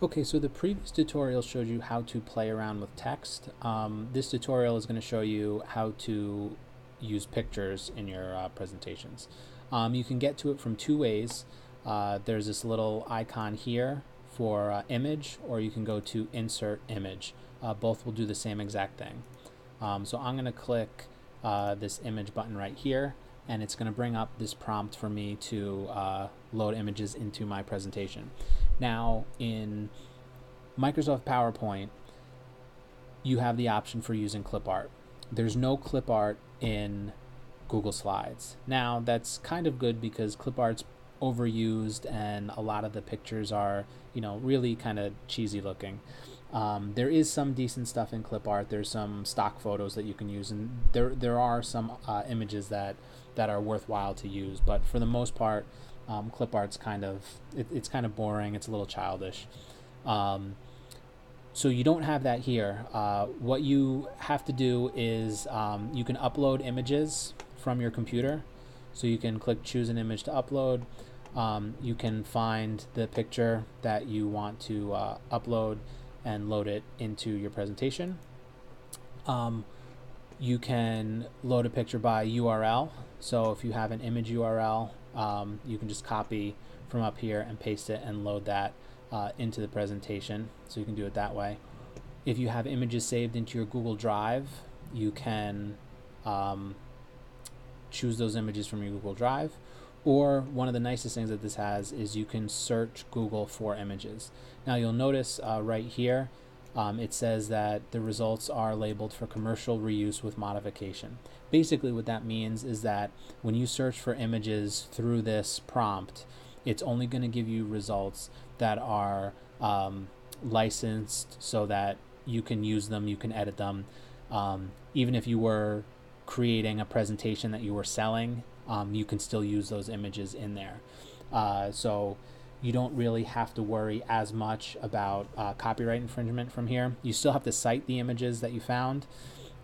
Okay, so the previous tutorial showed you how to play around with text. This tutorial is going to show you how to use pictures in your presentations. You can get to it from two ways. There's this little icon here for image, or you can go to insert image. Both will do the same exact thing. So I'm going to click this image button right here, and it's going to bring up this prompt for me to load images into my presentation. Now, in Microsoft PowerPoint, you have the option for using clip art. There's no clip art in Google Slides. Now, that's kind of good because clip art's overused and a lot of the pictures are, really kind of cheesy looking. There is some decent stuff in clip art. There's some stock photos that you can use, and there are some images that are worthwhile to use. But for the most part, clip art's it's kind of boring. It's a little childish. So you don't have that here. What you have to do is you can upload images from your computer. So you can click choose an image to upload. You can find the picture that you want to upload and load it into your presentation. You can load a picture by URL. So if you have an image URL, you can just copy from up here and paste it and load that into the presentation. So you can do it that way. If you have images saved into your Google Drive, you can choose those images from your Google Drive. Or one of the nicest things that this has is you can search Google for images. Now you'll notice right here, it says that the results are labeled for commercial reuse with modification. Basically what that means is that when you search for images through this prompt, it's only going to give you results that are licensed so that you can use them, you can edit them. Even if you were creating a presentation that you were selling, you can still use those images in there. So you don't really have to worry as much about copyright infringement from here. You still have to cite the images that you found,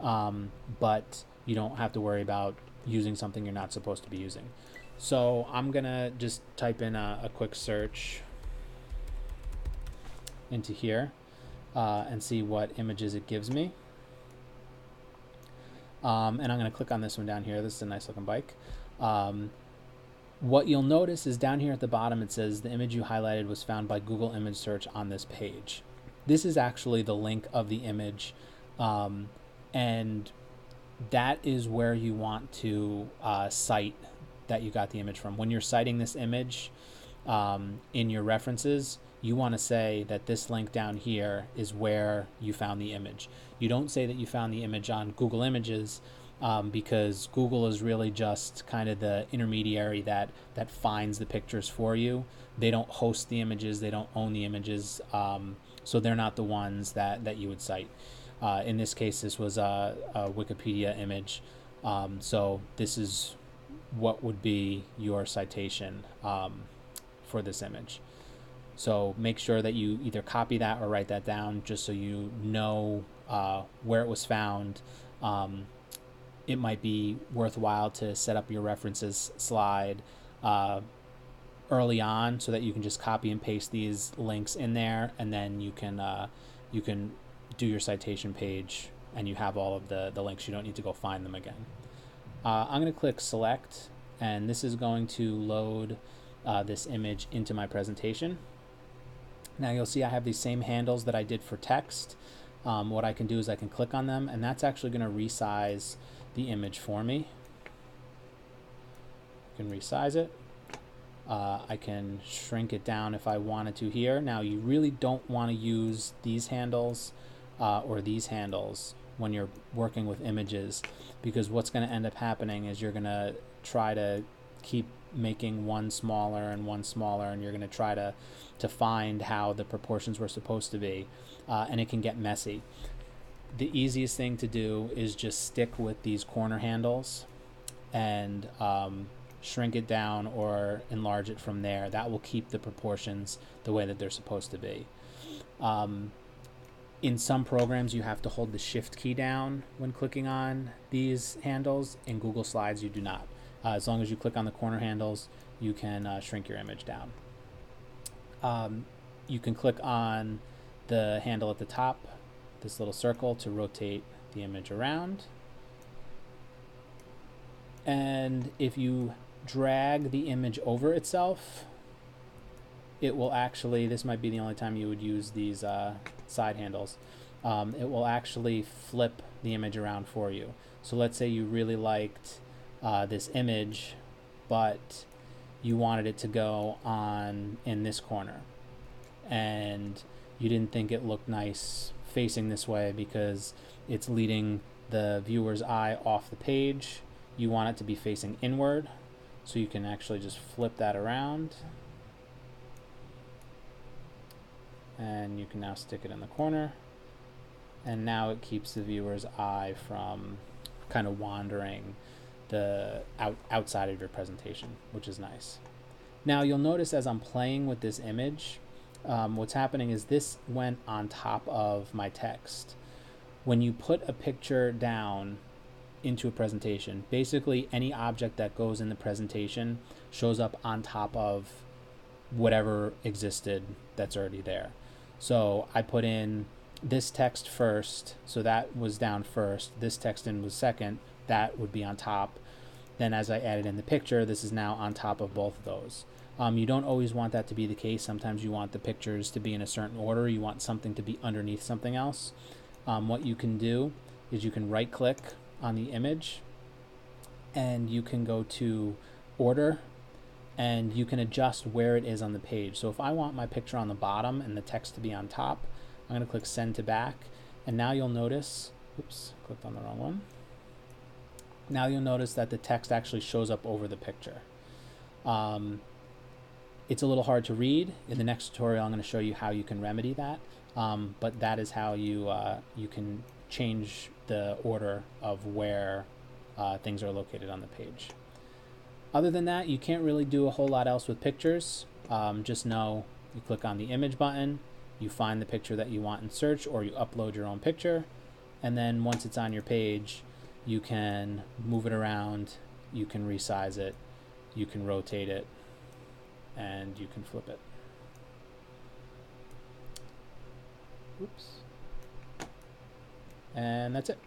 but you don't have to worry about using something you're not supposed to be using. So I'm gonna just type in a quick search into here and see what images it gives me. And I'm gonna click on this one down here. This is a nice looking bike. What you'll notice is down here at the bottom it says the image you highlighted was found by Google Image Search on this page. This is actually the link of the image, and that is where you want to cite that you got the image from. When you're citing this image in your references, you want to say that this link down here is where you found the image. You don't say that you found the image on Google Images, because Google is really just kind of the intermediary that finds the pictures for you. They don't host the images, they don't own the images, so they're not the ones that you would cite. In this case, this was a Wikipedia image, so this is what would be your citation for this image. So make sure that you either copy that or write that down just so you know where it was found. It might be worthwhile to set up your references slide early on so that you can just copy and paste these links in there, and then you can do your citation page and you have all of the links. You don't need to go find them again. I'm going to click select, and this is going to load this image into my presentation. Now you'll see I have these same handles that I did for text. What I can do is I can click on them, and that's actually going to resize the image for me. I can resize it. I can shrink it down if I wanted to here. Now you really don't want to use these handles or these handles when you're working with images, because what's going to end up happening is you're going to try to keep making one smaller and one smaller, and you're going to try to find how the proportions were supposed to be, and it can get messy. The easiest thing to do is just stick with these corner handles and shrink it down or enlarge it from there. That will keep the proportions the way that they're supposed to be. In some programs, you have to hold the shift key down when clicking on these handles. In Google Slides, you do not. As long as you click on the corner handles, you can shrink your image down. you can click on the handle at the top, this little circle, to rotate the image around. And if you drag the image over itself, it will actually, this might be the only time you would use these side handles, it will actually flip the image around for you. So let's say you really liked this image, but you wanted it to go on in this corner, and you didn't think it looked nice facing this way because it's leading the viewer's eye off the page. You want it to be facing inward, so you can actually just flip that around, and you can now stick it in the corner, and now it keeps the viewer's eye from kind of wandering the outside of your presentation, which is nice. Now you'll notice as I'm playing with this image, what's happening is this went on top of my text. When you put a picture down into a presentation, basically any object that goes in the presentation shows up on top of whatever existed that's already there. So I put in this text first, so that was down first, this text in was second, that would be on top. Then as I added in the picture, this is now on top of both of those. You don't always want that to be the case. Sometimes you want the pictures to be in a certain order. You want something to be underneath something else. What you can do is you can right click on the image, and you can go to order, and you can adjust where it is on the page. So if I want my picture on the bottom and the text to be on top, I'm going to click send to back, and now you'll notice, oops, clicked on the wrong one. Now you'll notice that the text actually shows up over the picture. It's a little hard to read. In the next tutorial, I'm going to show you how you can remedy that, but that is how you can change the order of where things are located on the page. Other than that, you can't really do a whole lot else with pictures. Just know you click on the image button, you find the picture that you want in search, or you upload your own picture, and then once it's on your page, you can move it around, you can resize it, you can rotate it, and you can flip it. Oops. And that's it.